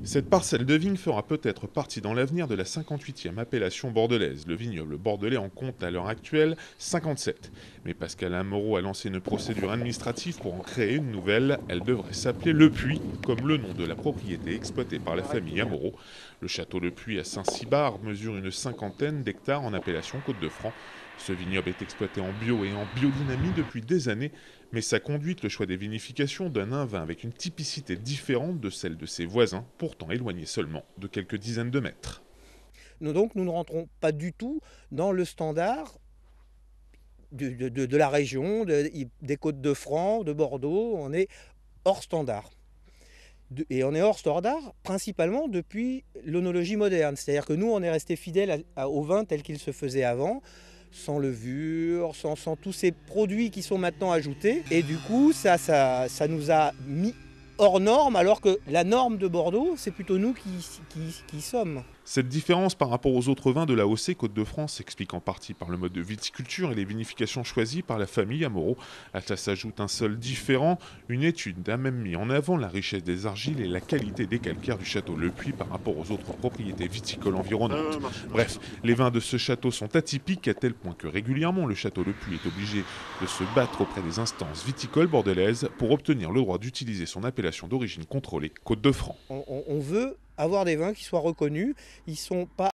Cette parcelle de vigne fera peut-être partie dans l'avenir de la 58e appellation bordelaise. Le vignoble bordelais en compte à l'heure actuelle 57. Mais Pascal Amorot a lancé une procédure administrative pour en créer une nouvelle. Elle devrait s'appeler Le Puy, comme le nom de la propriété exploitée par la famille Amorot. Le château Le Puy à Saint-Cybard mesure une cinquantaine d'hectares en appellation Côte-de-Franc. Ce vignoble est exploité en bio et en biodynamie depuis des années, mais sa conduite, le choix des vinifications, donne un vin avec une typicité différente de celle de ses voisins, pourtant éloignés seulement de quelques dizaines de mètres. Donc nous ne rentrons pas du tout dans le standard de la région, des Côtes-de-France, de Bordeaux. On est hors standard. Et on est hors standard principalement depuis l'œnologie moderne. C'est-à-dire que nous, on est resté fidèle au vin tel qu'il se faisait avant, sans levure, sans tous ces produits qui sont maintenant ajoutés. Et du coup, ça nous a mis hors norme, alors que la norme de Bordeaux, c'est plutôt nous qui sommes. Cette différence par rapport aux autres vins de la l'AOC Côte-de-France s'explique en partie par le mode de viticulture et les vinifications choisies par la famille Amorot. À ça s'ajoute un sol différent. Une étude a même mis en avant la richesse des argiles et la qualité des calcaires du château Le Puy par rapport aux autres propriétés viticoles environnantes. Bref, les vins de ce château sont atypiques à tel point que régulièrement le château Le Puy est obligé de se battre auprès des instances viticoles bordelaises pour obtenir le droit d'utiliser son appellation d'origine contrôlée Côte-de-Franc. On veut avoir des vins qui soient reconnus. Ils sont pas